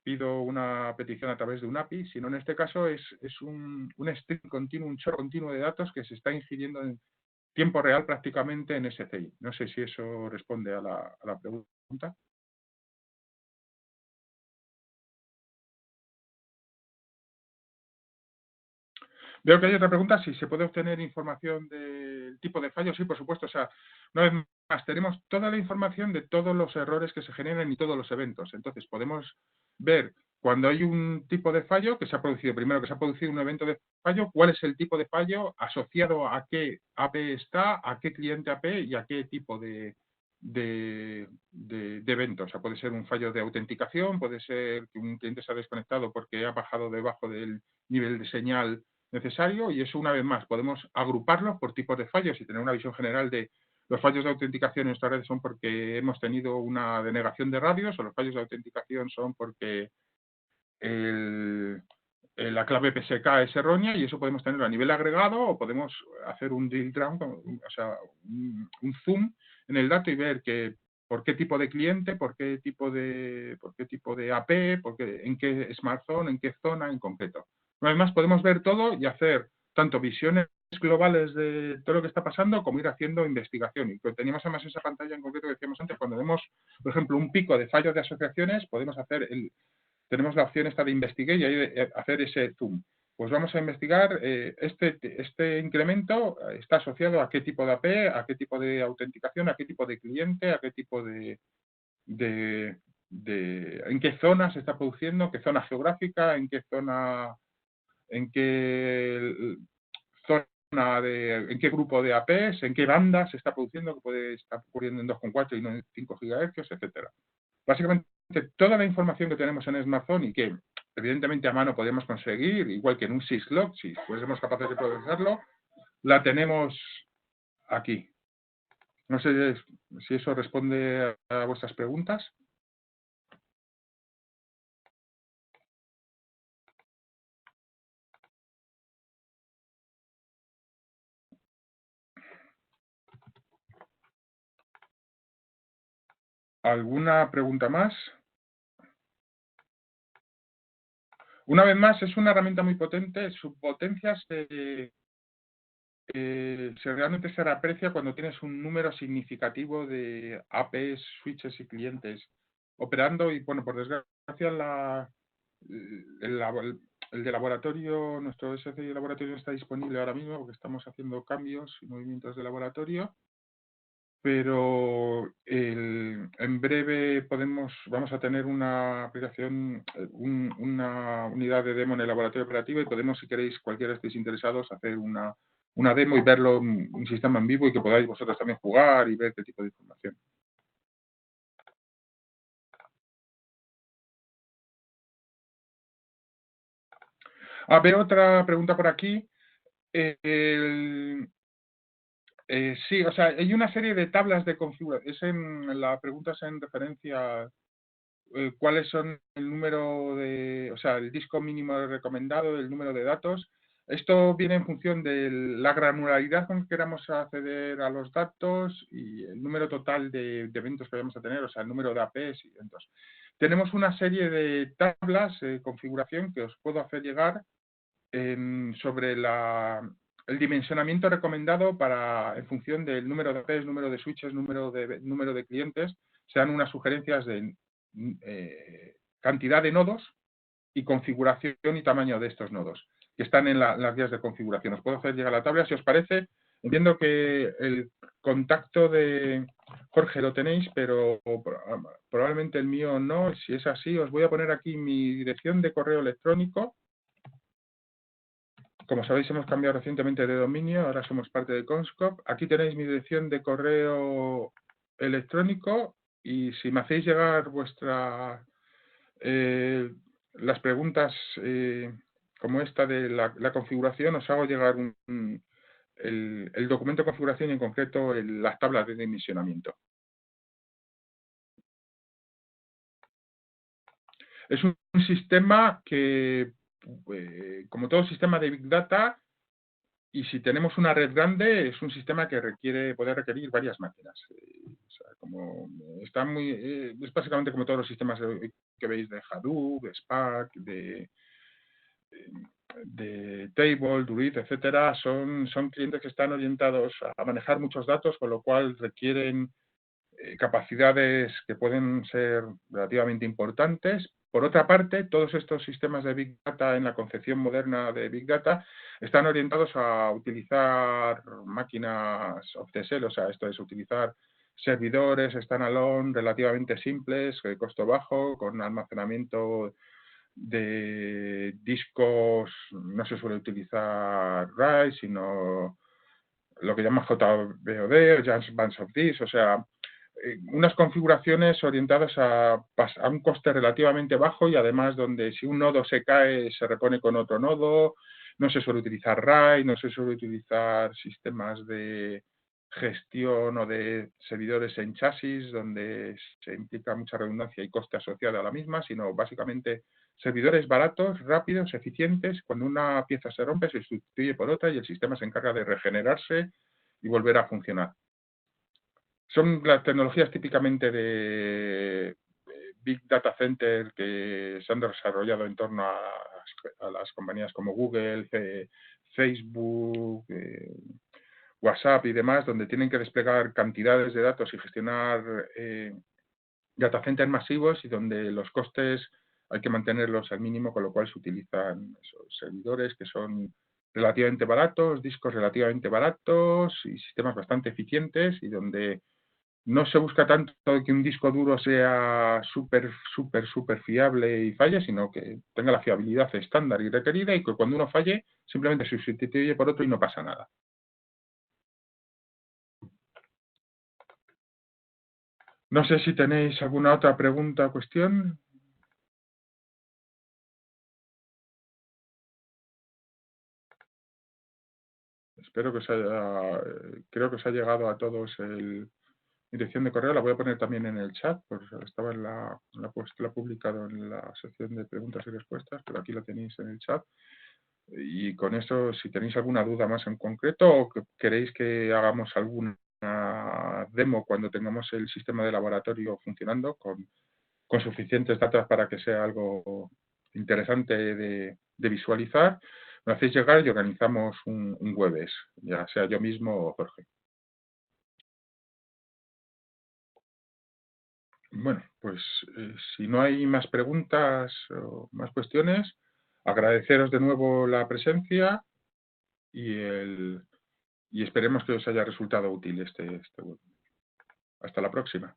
pido una petición a través de un API, sino en este caso es un stream continuo, un chorro continuo de datos que se está ingiriendo en tiempo real prácticamente en SCI. No sé si eso responde a la pregunta. Veo que hay otra pregunta, si se puede obtener información del tipo de fallo. Sí, por supuesto. O sea, una vez más, tenemos toda la información de todos los errores que se generan y todos los eventos. Entonces, podemos ver cuando hay un tipo de fallo que se ha producido, primero que se ha producido un evento de fallo, cuál es el tipo de fallo asociado a qué AP está, a qué cliente AP y a qué tipo de evento. O sea, puede ser un fallo de autenticación, puede ser que un cliente se ha desconectado porque ha bajado debajo del nivel de señal necesario y eso una vez más podemos agruparlos por tipos de fallos y tener una visión general de los fallos de autenticación en nuestra red son porque hemos tenido una denegación de radios o los fallos de autenticación son porque la clave PSK es errónea y eso podemos tenerlo a nivel agregado o podemos hacer un drill down, o sea, un zoom en el dato y ver que por qué tipo de cliente, por qué tipo de AP, en qué smartphone, en qué zona en concreto. Además, podemos ver todo y hacer tanto visiones globales de todo lo que está pasando como ir haciendo investigación. Y teníamos además esa pantalla en concreto que decíamos antes, cuando vemos, por ejemplo, un pico de fallos de asociaciones, podemos hacer tenemos la opción esta de investigar y ahí hacer ese zoom. Pues vamos a investigar, este incremento está asociado a qué tipo de AP, a qué tipo de autenticación, a qué tipo de cliente, a qué tipo en qué zona se está produciendo, qué zona geográfica, en qué en qué grupo de APs, en qué banda se está produciendo, que puede estar ocurriendo en 2,4 y no en 5 GHz, etcétera. Básicamente, toda la información que tenemos en Smartphone y que evidentemente a mano podemos conseguir, igual que en un syslog, si fuésemos capaces de procesarlo, la tenemos aquí. No sé si eso responde a vuestras preguntas. ¿Alguna pregunta más? Una vez más, es una herramienta muy potente. Su potencia realmente se aprecia cuando tienes un número significativo de APs, switches y clientes operando. Y bueno, por desgracia, el de laboratorio, nuestro SCI de laboratorio está disponible ahora mismo porque estamos haciendo cambios y movimientos de laboratorio. Pero en breve vamos a tener una aplicación, una unidad de demo en el laboratorio operativo y podemos, si queréis, cualquiera estéis interesados, hacer una demo y verlo, un sistema en vivo y que podáis vosotros también jugar y ver este tipo de información. Veo otra pregunta por aquí. Sí, o sea, hay una serie de tablas de configuración. La pregunta es en referencia cuáles son el número o sea, el disco mínimo recomendado, el número de datos. Esto viene en función de la granularidad con que queramos acceder a los datos y el número total de eventos que vayamos a tener, o sea, el número de APs y eventos. Tenemos una serie de tablas de configuración que os puedo hacer llegar sobre el dimensionamiento recomendado en función del número de redes, número de switches, número de clientes, se dan unas sugerencias de cantidad de nodos y configuración y tamaño de estos nodos, que están en las guías de configuración. Os puedo hacer llegar la tabla, si os parece. Entiendo que el contacto de Jorge lo tenéis, pero probablemente el mío no. Si es así, os voy a poner aquí mi dirección de correo electrónico. Como sabéis, hemos cambiado recientemente de dominio, ahora somos parte de Conscop. Aquí tenéis mi dirección de correo electrónico y si me hacéis llegar las preguntas como esta de la configuración, os hago llegar el documento de configuración y en concreto las tablas de dimensionamiento. Es un sistema que, como todo sistema de Big Data, y si tenemos una red grande, es un sistema que puede requerir varias máquinas. Es básicamente como todos los sistemas que veis de Hadoop, de Spark, de Table, Druid, etcétera. Son clientes que están orientados a manejar muchos datos, con lo cual requieren capacidades que pueden ser relativamente importantes. Por otra parte, todos estos sistemas de Big Data en la concepción moderna de Big Data están orientados a utilizar máquinas off the shelf, o sea, esto es utilizar servidores standalone relativamente simples, de costo bajo, con almacenamiento de discos. No se suele utilizar RAID, sino lo que llama JBOD, Just Bands of Disks, o sea, unas configuraciones orientadas a un coste relativamente bajo y además donde si un nodo se cae se repone con otro nodo. No se suele utilizar RAID, no se suele utilizar sistemas de gestión o de servidores en chasis donde se implica mucha redundancia y coste asociado a la misma, sino básicamente servidores baratos, rápidos, eficientes. Cuando una pieza se rompe se sustituye por otra y el sistema se encarga de regenerarse y volver a funcionar. Son las tecnologías típicamente de Big Data Center que se han desarrollado en torno a las compañías como Google, Facebook, WhatsApp y demás, donde tienen que desplegar cantidades de datos y gestionar data centers masivos y donde los costes hay que mantenerlos al mínimo, con lo cual se utilizan esos servidores que son relativamente baratos, discos relativamente baratos y sistemas bastante eficientes y donde no se busca tanto que un disco duro sea súper fiable y falle, sino que tenga la fiabilidad estándar y requerida y que cuando uno falle simplemente se sustituye por otro y no pasa nada. No sé si tenéis alguna otra pregunta o cuestión. Espero que creo que os ha llegado a todos mi dirección de correo. La voy a poner también en el chat, pues estaba la he publicado en la sección de preguntas y respuestas, pero aquí la tenéis en el chat. Y con eso, si tenéis alguna duda más en concreto o que queréis que hagamos alguna demo cuando tengamos el sistema de laboratorio funcionando con suficientes datos para que sea algo interesante de visualizar, me hacéis llegar y organizamos un Webex, ya sea yo mismo o Jorge. Bueno, pues si no hay más preguntas o más cuestiones, agradeceros de nuevo la presencia y esperemos que os haya resultado útil este webinar. Hasta la próxima.